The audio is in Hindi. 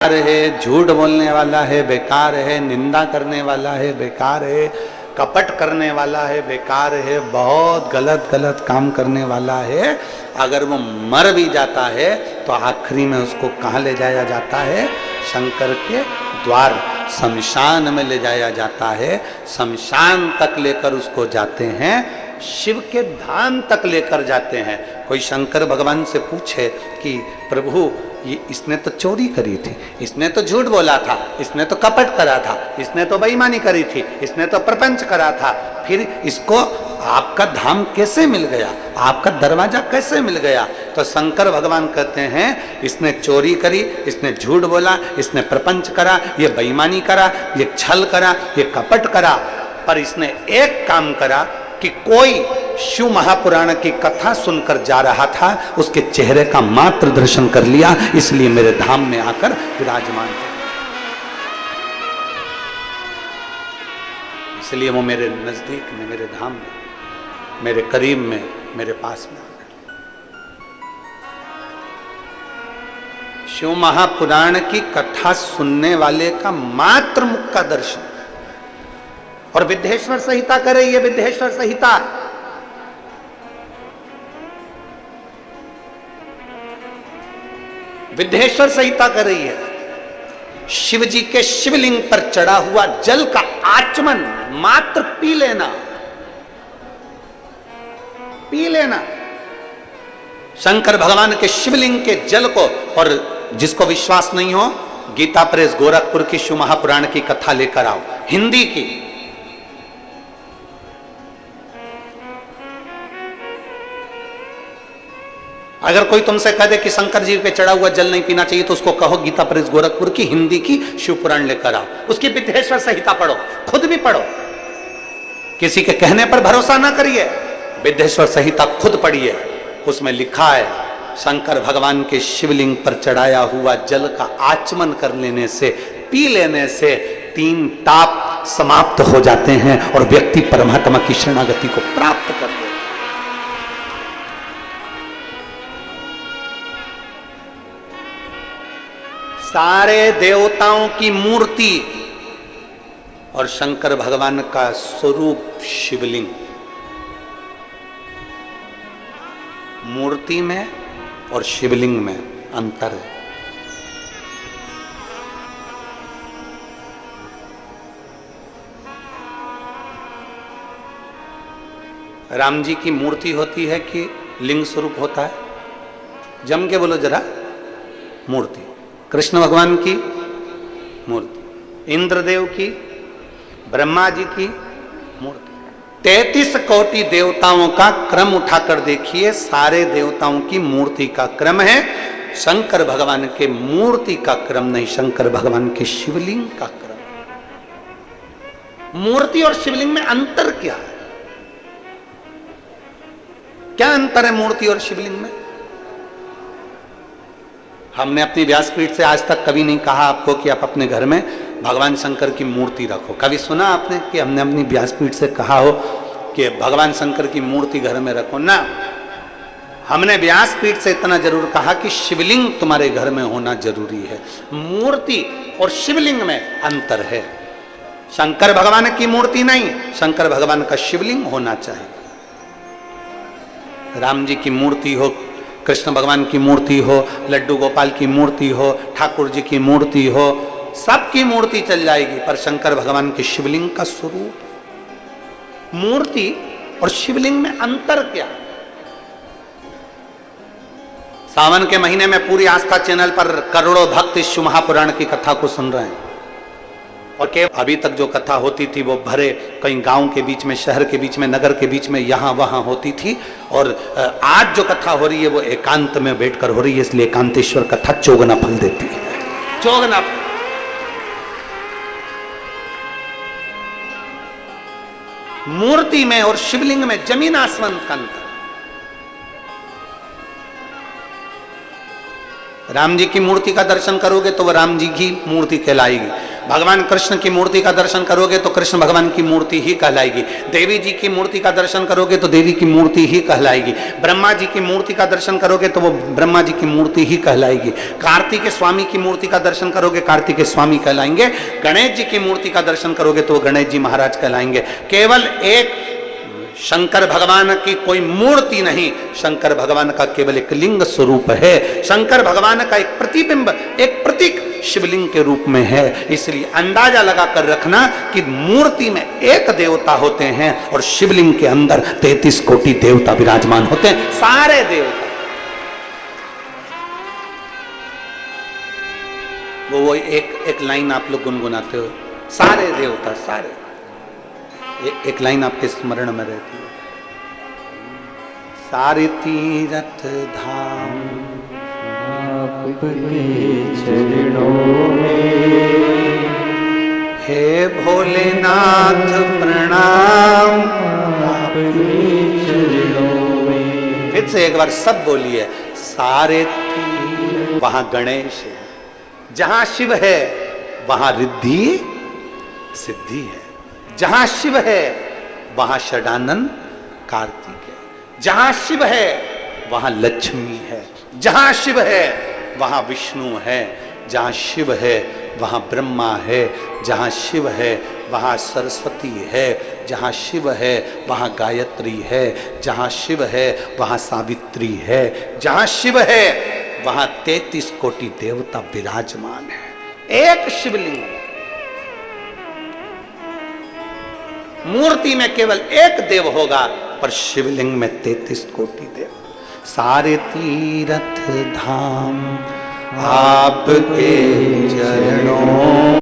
है, झूठ बोलने वाला है बेकार है, निंदा करने वाला है बेकार है, कपट करने वाला है बेकार है, बहुत गलत गलत काम करने वाला है। अगर वो मर भी जाता है तो आखिरी में उसको कहाँ ले जाया जाता है? शंकर के द्वार शमशान में ले जाया जाता है। शमशान तक लेकर उसको जाते हैं, शिव के धाम तक लेकर जाते हैं। कोई शंकर भगवान से पूछे कि प्रभु ये इसने तो चोरी करी थी, इसने तो झूठ बोला था, इसने तो कपट करा था, इसने तो बेईमानी करी थी, इसने तो प्रपंच करा था, फिर इसको आपका धाम कैसे मिल गया, आपका दरवाजा कैसे मिल गया? तो शंकर भगवान कहते हैं इसने चोरी करी, इसने झूठ बोला, इसने प्रपंच करा, ये बेईमानी करा, ये छल करा, ये कपट करा, पर इसने एक काम करा कि कोई शिव महापुराण की कथा सुनकर जा रहा था, उसके चेहरे का मात्र दर्शन कर लिया, इसलिए मेरे धाम में आकर विराजमान है। इसलिए वो मेरे नजदीक में, मेरे धाम में, मेरे करीब में, मेरे पास में आ गए। शिव महापुराण की कथा सुनने वाले का मात्र मुख का दर्शन। और विद्येश्वर संहिता कर रही है, विद्येश्वर संहिता विद्येश्वर संहिता कर रही है। शिव जी के शिवलिंग पर चढ़ा हुआ जल का आचमन मात्र पी लेना, पी लेना। शंकर भगवान के शिवलिंग के जल को, और जिसको विश्वास नहीं हो गीता प्रेस गोरखपुर की शिव महापुराण की कथा लेकर आओ, हिंदी की। अगर कोई तुमसे कह दे कि शंकर जी पे चढ़ा हुआ जल नहीं पीना चाहिए, तो उसको कहो गीता प्रेस गोरखपुर की हिंदी की शिव पुराण लेकर आओ, उसकी विद्येश्वर संहिता पढ़ो, खुद भी पढ़ो, किसी के कहने पर भरोसा ना करिए, विद्येश्वर संहिता खुद पढ़िए। उसमें लिखा है शंकर भगवान के शिवलिंग पर चढ़ाया हुआ जल का आचमन कर लेने से, पी लेने से 3 ताप समाप्त हो जाते हैं और व्यक्ति परमात्मा की शरणागति को प्राप्त कर ले। सारे देवताओं की मूर्ति और शंकर भगवान का स्वरूप शिवलिंग, मूर्ति में और शिवलिंग में अंतर है। राम जी की मूर्ति होती है कि लिंग स्वरूप होता है? जम के बोलो जरा। मूर्ति। कृष्ण भगवान की मूर्ति, इंद्रदेव की, ब्रह्मा जी की मूर्ति। 33 कोटि देवताओं का क्रम उठाकर देखिए, सारे देवताओं की मूर्ति का क्रम है, शंकर भगवान के मूर्ति का क्रम नहीं, शंकर भगवान के शिवलिंग का क्रम। मूर्ति और शिवलिंग में अंतर क्या है? क्या अंतर है मूर्ति और शिवलिंग में? हमने अपनी व्यासपीठ से आज तक कभी नहीं कहा आपको कि आप अपने घर में भगवान शंकर की मूर्ति रखो। कभी सुना आपने कि हमने अपनी व्यासपीठ से कहा हो कि भगवान शंकर की मूर्ति घर में रखो? ना, हमने व्यासपीठ से इतना जरूर कहा कि शिवलिंग तुम्हारे घर में होना जरूरी है। मूर्ति और शिवलिंग में अंतर है। शंकर भगवान की मूर्ति नहीं, शंकर भगवान का शिवलिंग होना चाहिए। राम जी की मूर्ति हो, कृष्ण भगवान की मूर्ति हो, लड्डू गोपाल की मूर्ति हो, ठाकुर जी की मूर्ति हो, सबकी मूर्ति चल जाएगी, पर शंकर भगवान के शिवलिंग का स्वरूप। मूर्ति और शिवलिंग में अंतर क्या? सावन के महीने में पूरी आस्था चैनल पर करोड़ों भक्त इस शिव महापुराण की कथा को सुन रहे हैं, और के अभी तक जो कथा होती थी वो भरे कहीं गांव के बीच में, शहर के बीच में, नगर के बीच में, यहां वहां होती थी, और आज जो कथा हो रही है वो एकांत में बैठकर हो रही है, इसलिए एकांतेश्वर कथा चौगुना फल देती है। चौगुना फल। मूर्ति में और शिवलिंग में जमीन आसमान का अंतर। राम जी की मूर्ति का दर्शन करोगे तो वह राम जी की मूर्ति कहलाएगी, भगवान कृष्ण की मूर्ति का दर्शन करोगे तो कृष्ण भगवान की मूर्ति ही कहलाएगी, देवी जी की मूर्ति का दर्शन करोगे तो देवी की मूर्ति ही कहलाएगी, ब्रह्मा जी की मूर्ति का दर्शन करोगे तो वो ब्रह्मा जी की मूर्ति ही कहलाएगी, कार्तिकेय स्वामी की मूर्ति का दर्शन करोगे कार्तिकेय स्वामी कहलाएंगे, गणेश जी की मूर्ति का दर्शन करोगे तो वो गणेश जी महाराज कहलाएंगे। केवल एक शंकर भगवान की कोई मूर्ति नहीं, शंकर भगवान का केवल एक लिंग स्वरूप है, शंकर भगवान का एक प्रतिबिंब, एक प्रतीक शिवलिंग के रूप में है। इसलिए अंदाजा लगाकर रखना कि मूर्ति में एक देवता होते हैं और शिवलिंग के अंदर 33 कोटि देवता विराजमान होते हैं, सारे देवता। वो एक लाइन आप लोग गुनगुनाते हो, सारे देवता, सारे, एक लाइन आपके स्मरण में रहती है, सारे तीर्थ धाम आपके चरणों में, हे भोलेनाथ प्रणाम आपके चरणों में। फिर से एक बार सब बोलिए, सारे तीर्थ। वहां गणेश है, जहां शिव है वहां रिद्धि सिद्धि है, जहां शिव है वहां षडानन कार्तिक है, जहां शिव है वहां लक्ष्मी है, जहां शिव है वहां विष्णु है, जहां शिव है वहां ब्रह्मा है, जहां शिव है वहां सरस्वती है, जहां शिव है वहां गायत्री है, जहां शिव है वहां सावित्री है, जहां शिव है वहां 33 कोटि देवता विराजमान है। एक शिवलिंग, मूर्ति में केवल एक देव होगा पर शिवलिंग में 33 कोटि देव। सारे तीर्थ धाम आपके चरणों